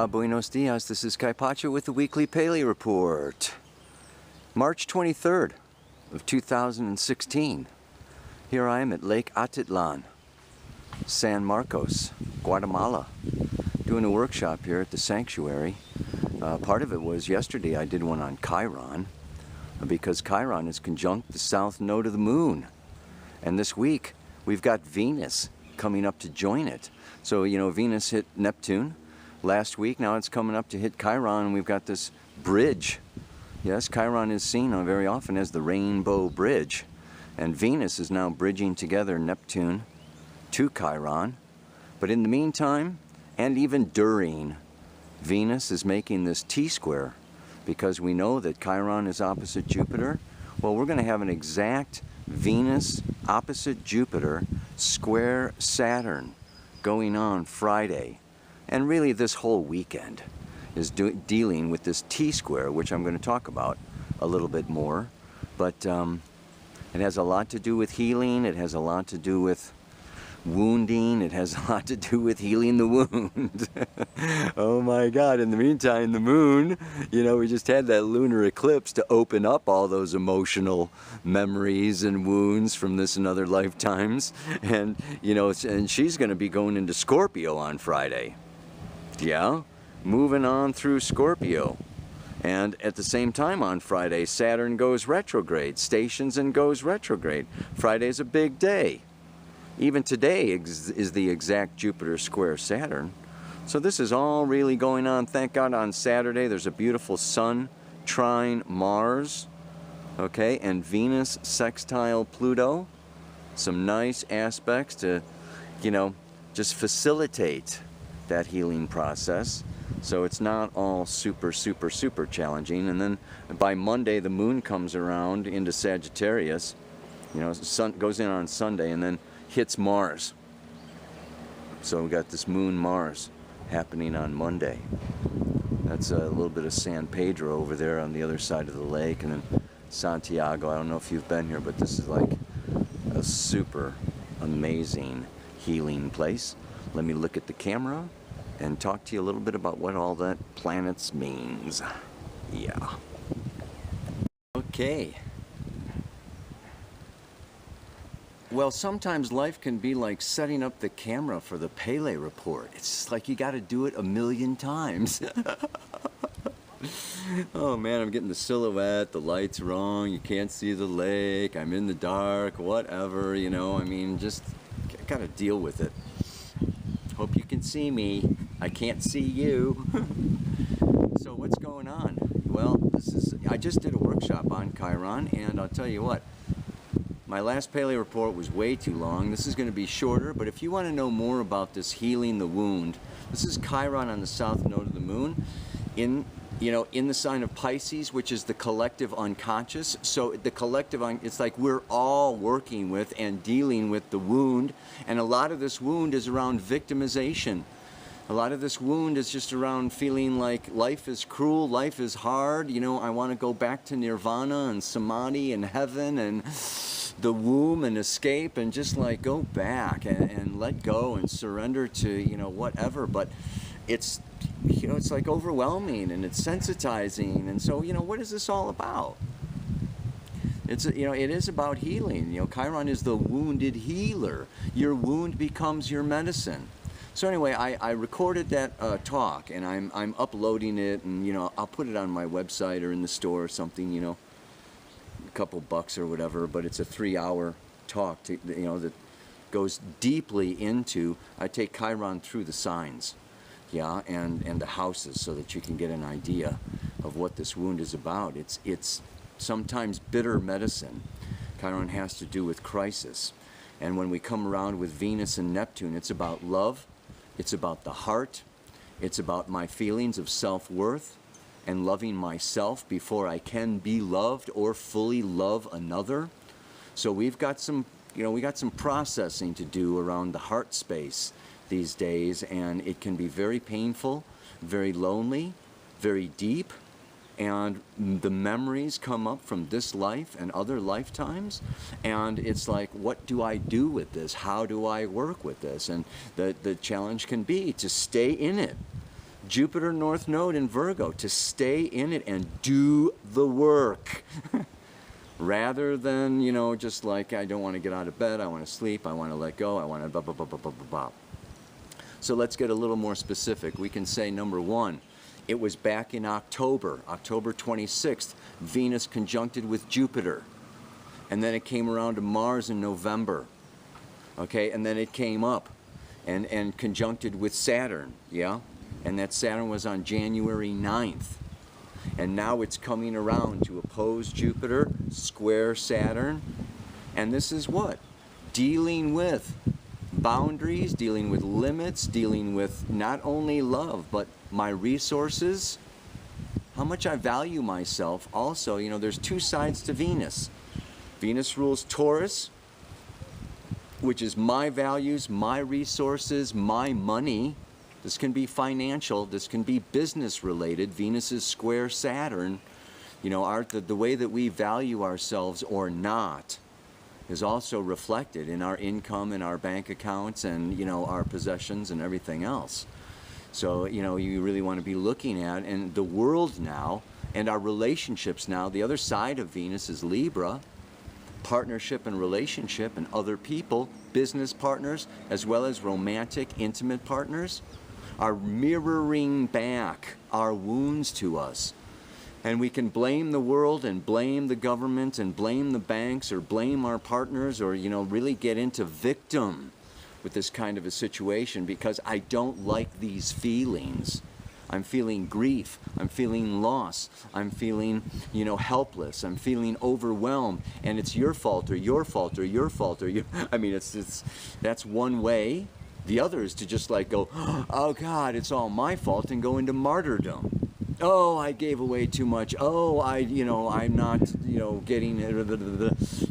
Hola, buenos dias. This is Kaypacha with the Weekly Paley Report. March 23rd of 2016. Here I am at Lake Atitlan, San Marcos, Guatemala, doing a workshop here at the sanctuary. Part of it was yesterday I did one on Chiron, because Chiron is conjunct the south node of the moon. And this week we've got Venus coming up to join it. So, Venus hit Neptune last week, now it's coming up to hit Chiron, and we've got this bridge. Yes, Chiron is seen very often as the rainbow bridge, and Venus is now bridging together Neptune to Chiron. But in the meantime, and even during, Venus is making this T-square, because we know that Chiron is opposite Jupiter. Well, we're going to have an exact Venus opposite Jupiter square Saturn going on Friday. And really this whole weekend is dealing with this T-square, which I'm going to talk about a little bit more. But it has a lot to do with healing, it has a lot to do with wounding, it has a lot to do with healing the wound. Oh my God, in the meantime, the moon, we just had that lunar eclipse to open up all those emotional memories and wounds from this and other lifetimes. And, and she's going to be going into Scorpio on Friday. Yeah, moving on through Scorpio. And at the same time on Friday, Saturn goes retrograde, stations and goes retrograde. Friday's a big day. Even today is the exact Jupiter square Saturn. So this is all really going on. Thank God on Saturday there's a beautiful Sun trine Mars, okay, and Venus sextile Pluto. Some nice aspects to, just facilitate that healing process. So it's not all super challenging. And then by Monday the moon comes around into Sagittarius. The sun goes in on Sunday and then hits Mars. So we got this moon Mars happening on Monday. That's a little bit of San Pedro over there on the other side of the lake, and then Santiago. I don't know if you've been here, but this is like a super amazing healing place. Let me look at the camera and talk to you a little bit about what all that planets means. Yeah. Okay. Well, sometimes life can be like setting up the camera for the Paley Report. It's just like you got to do it a million times. Oh man, I'm getting the silhouette, the light's wrong, you can't see the lake, I'm in the dark, whatever, just got to deal with it. Hope you can see me. I can't see you. So what's going on? Well, I just did a workshop on Chiron, and I'll tell you what. My last Paley Report was way too long. This is going to be shorter, but if you want to know more about this healing the wound, this is Chiron on the south node of the moon, in the sign of Pisces, which is the collective unconscious. So the collective, it's like we're all working with and dealing with the wound, and a lot of this wound is around victimization. A lot of this wound is just around feeling like life is cruel, life is hard, I want to go back to nirvana and samadhi and heaven and the womb and escape and just like go back and let go and surrender to, whatever. But it's, it's like overwhelming and it's sensitizing. And so, what is this all about? It's, it is about healing. Chiron is the wounded healer. Your wound becomes your medicine. So anyway, I recorded that talk, and I'm uploading it, and I'll put it on my website or in the store or something, a couple bucks or whatever. But it's a 3-hour talk, that goes deeply into. I take Chiron through the signs, yeah, and the houses, so that you can get an idea of what this wound is about. It's sometimes bitter medicine. Chiron has to do with crisis, and when we come around with Venus and Neptune, it's about love. It's about the heart. It's about my feelings of self-worth and loving myself before I can be loved or fully love another. So we've got some, we got some processing to do around the heart space these days, and it can be very painful, very lonely, very deep, and the memories come up from this life and other lifetimes, and it's like, what do I do with this? How do I work with this? And the challenge can be to stay in it. Jupiter North Node in Virgo, to stay in it and do the work. Rather than, you know, just like, I don't want to get out of bed, I want to sleep, I want to let go, I want to blah, blah, blah, blah, blah, blah, blah. So let's get a little more specific. We can say, number one, it was back in October 26th, Venus conjuncted with Jupiter. And then it came around to Mars in November. Okay, and then it came up and conjuncted with Saturn, yeah? And that Saturn was on January 9th. And now it's coming around to oppose Jupiter, square Saturn. And this is what? Dealing with boundaries, dealing with limits, dealing with not only love, but my resources, how much I value myself. Also, you know, there's two sides to Venus. Venus rules Taurus, which is my values, my resources, my money. This can be financial, this can be business related. Venus is square Saturn. You know, the way that we value ourselves or not is also reflected in our income, in our bank accounts, and, you know, our possessions and everything else. So, you know, you really want to be looking at, and the world now, and our relationships now, the other side of Venus is Libra, partnership and relationship and other people, business partners, as well as romantic, intimate partners, are mirroring back our wounds to us. And we can blame the world and blame the government and blame the banks or blame our partners, or, you know, really get into victim with this kind of a situation, because I don't like these feelings. I'm feeling grief, I'm feeling loss, I'm feeling, you know, helpless, I'm feeling overwhelmed, and it's your fault or your fault or your fault or your, I mean, that's one way. The other is to just like go, oh God, it's all my fault, and go into martyrdom. Oh, I gave away too much. Oh, I'm not, you know, getting it.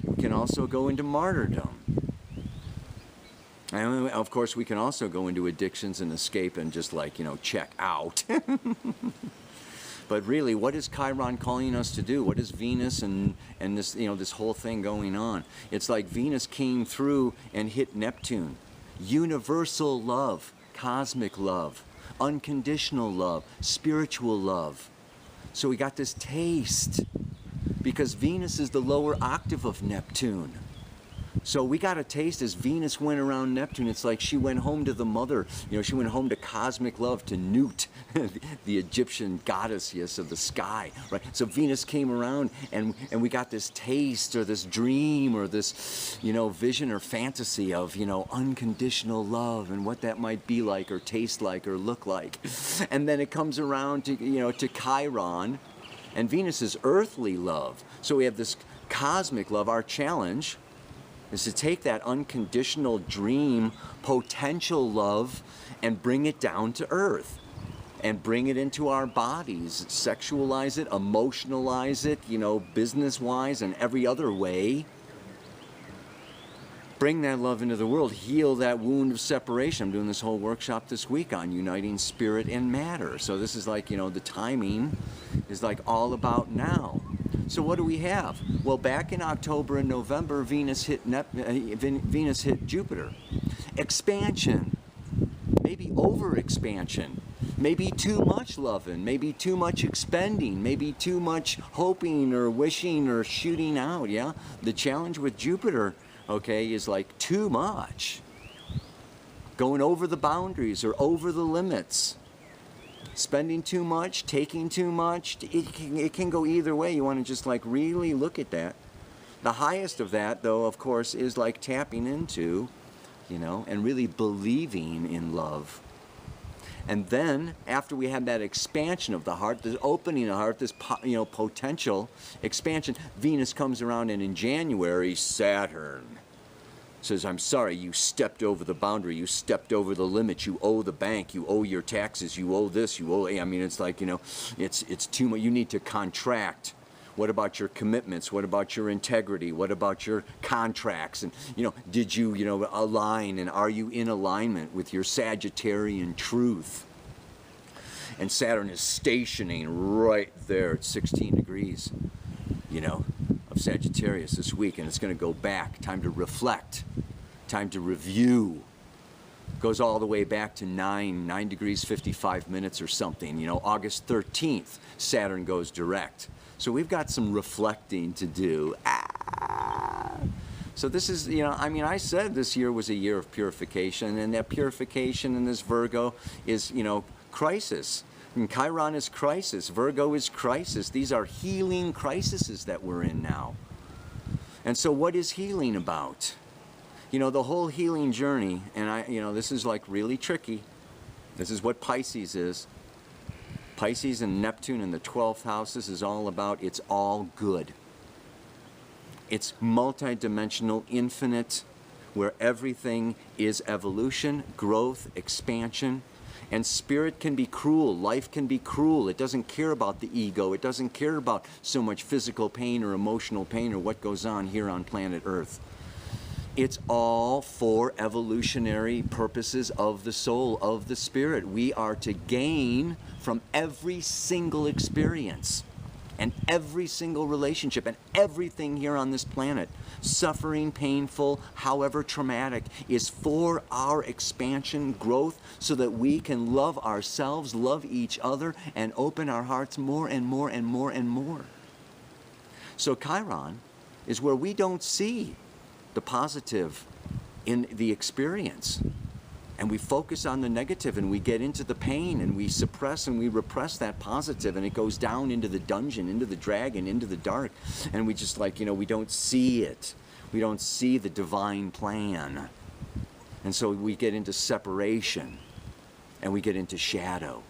We can also go into martyrdom. And of course, we can also go into addictions and escape and just like, you know, check out. But really, what is Chiron calling us to do? What is Venus and this, you know, this whole thing going on? It's like Venus came through and hit Neptune. Universal love, cosmic love, unconditional love, spiritual love. So we got this taste, because Venus is the lower octave of Neptune. So we got a taste as Venus went around Neptune. It's like she went home to the mother. You know, she went home to cosmic love, to Nut, the Egyptian goddess, yes, of the sky, right? So Venus came around, and we got this taste or this dream or this, you know, vision or fantasy of, you know, unconditional love and what that might be like or taste like or look like. And then it comes around to, you know, to Chiron, and Venus is earthly love. So we have this cosmic love. Our challenge is to take that unconditional dream, potential love, and bring it down to earth. And bring it into our bodies, sexualize it, emotionalize it, you know, business-wise and every other way. Bring that love into the world, heal that wound of separation. I'm doing this whole workshop this week on uniting spirit and matter. So this is like, you know, the timing is like all about now. So what do we have? Well, back in October and November, Venus hit Jupiter. Expansion, maybe over-expansion, maybe too much loving, maybe too much expending, maybe too much hoping or wishing or shooting out, yeah? The challenge with Jupiter, okay, is like too much. Going over the boundaries or over the limits. Spending too much, taking too much, it can go either way. You want to just like really look at that. The highest of that, though, of course, is like tapping into, you know, and really believing in love. And then, after we had that expansion of the heart, this opening of the heart, this, you know, potential expansion, Venus comes around, and in January, Saturn says, I'm sorry, you stepped over the boundary, you stepped over the limit, you owe the bank, you owe your taxes, you owe this, you owe, I mean, it's like, you know, it's too much, you need to contract. What about your commitments? What about your integrity? What about your contracts? And, you know, did you, you know, align, and are you in alignment with your Sagittarian truth? And Saturn is stationing right there at 16 degrees, you know, of Sagittarius this week, and it's going to go back. Time to reflect, time to review, Goes all the way back to 9 degrees 55 minutes or something. You know, August 13th, Saturn goes direct. So we've got some reflecting to do. So this is, you know, I mean, I said this year was a year of purification, and that purification in this Virgo is, you know, crisis. And Chiron is crisis. Virgo is crisis. These are healing crises that we're in now. And so what is healing about? You know, the whole healing journey, and you know, this is like really tricky. This is what Pisces is. Pisces and Neptune in the 12th house, this is all about, it's all good. It's multidimensional, infinite, where everything is evolution, growth, expansion. And spirit can be cruel, life can be cruel. It doesn't care about the ego. It doesn't care about so much physical pain or emotional pain or what goes on here on planet Earth. It's all for evolutionary purposes of the soul, of the spirit. We are to gain from every single experience and every single relationship and everything here on this planet. Suffering, painful, however traumatic, is for our expansion, growth, so that we can love ourselves, love each other, and open our hearts more and more and more and more. So Chiron is where we don't see the positive in the experience. And we focus on the negative, and we get into the pain, and we suppress and we repress that positive, and it goes down into the dungeon, into the dragon, into the dark. And we just, like, you know, we don't see it. We don't see the divine plan. And so we get into separation, and we get into shadow.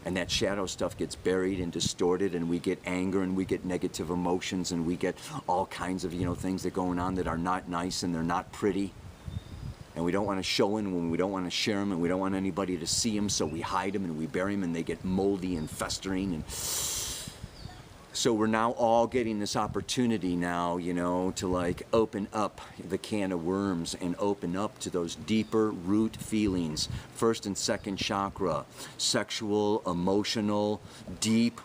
And that shadow stuff gets buried and distorted, and we get anger, and we get negative emotions, and we get all kinds of, you know, things that are going on that are not nice and they're not pretty. And we don't want to show them, and we don't want to share them, and we don't want anybody to see them, so we hide them and we bury them, and they get moldy and festering. And so we're now all getting this opportunity now, you know, to like open up the can of worms and open up to those deeper root feelings. First and second chakra, sexual, emotional, deep,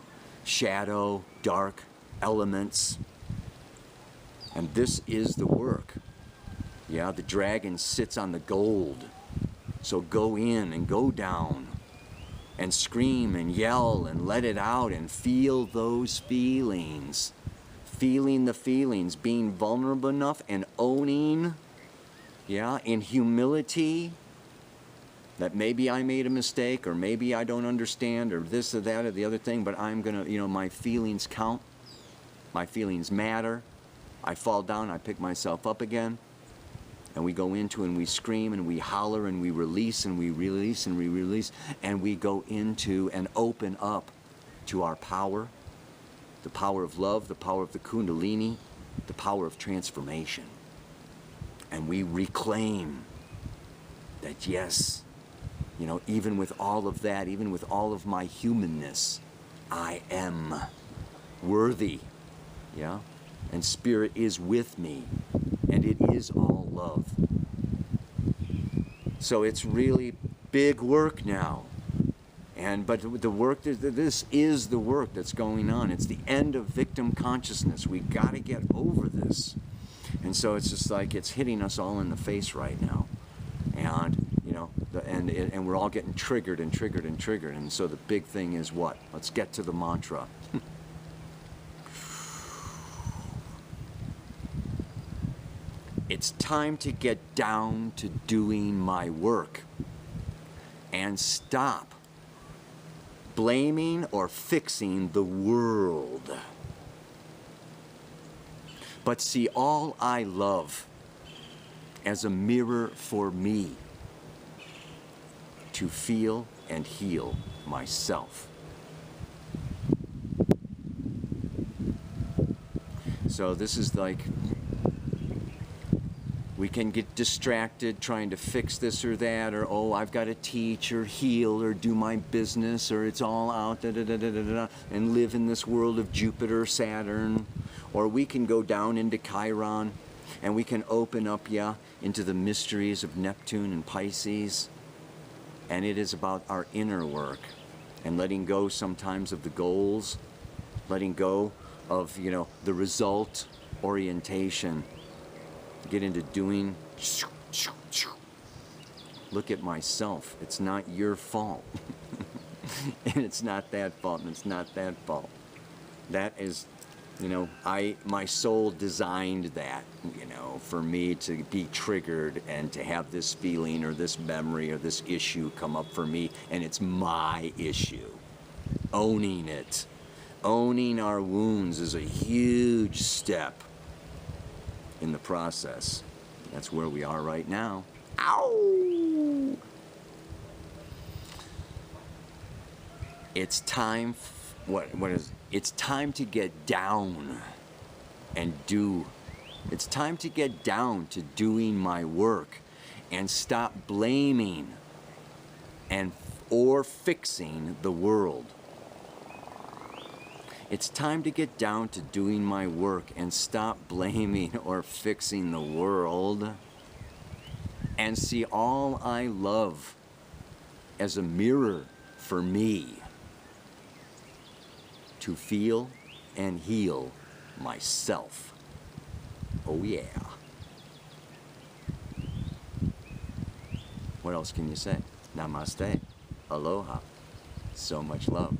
shadow, dark elements. And this is the work. Yeah, the dragon sits on the gold. So go in and go down and scream and yell and let it out and feel those feelings. Feeling the feelings, being vulnerable enough and owning, yeah, in humility, that maybe I made a mistake, or maybe I don't understand, or this or that or the other thing, but I'm gonna, you know, my feelings count. My feelings matter. I fall down, I pick myself up again. And we go into and we scream and we holler and we release and we release and we release, and we go into and open up to our power, the power of love, the power of the Kundalini, the power of transformation. And we reclaim that, yes, you know, even with all of that, even with all of my humanness, I am worthy, yeah? And spirit is with me, and it is all love. So it's really big work now. But the work, this is the work that's going on. It's the end of victim consciousness. We got to get over this. And so it's just like it's hitting us all in the face right now. And, you know, and we're all getting triggered and triggered and triggered. And so the big thing is what? Let's get to the mantra. It's time to get down to doing my work and stop blaming or fixing the world, but see all I love as a mirror for me to feel and heal myself. So this is like, we can get distracted trying to fix this or that, or, oh, I've got to teach or heal or do my business, or it's all out, and live in this world of Jupiter, Saturn. Or we can go down into Chiron, and we can open up, into the mysteries of Neptune and Pisces. And it is about our inner work and letting go sometimes of the goals, letting go of, the result orientation. Get into doing, look at myself. It's not your fault. And it's not that fault, and it's not that fault. That is, my soul designed that, for me to be triggered and to have this feeling or this memory or this issue come up for me, and it's my issue. Owning it. Owning our wounds is a huge step in the process. That's where we are right now. Ow! It's time, it's time to get down and do. It's time to get down to doing my work and stop blaming or fixing the world. It's time to get down to doing my work and stop blaming or fixing the world and see all I love as a mirror for me to feel and heal myself. Oh yeah. What else can you say? Namaste. Aloha. So much love.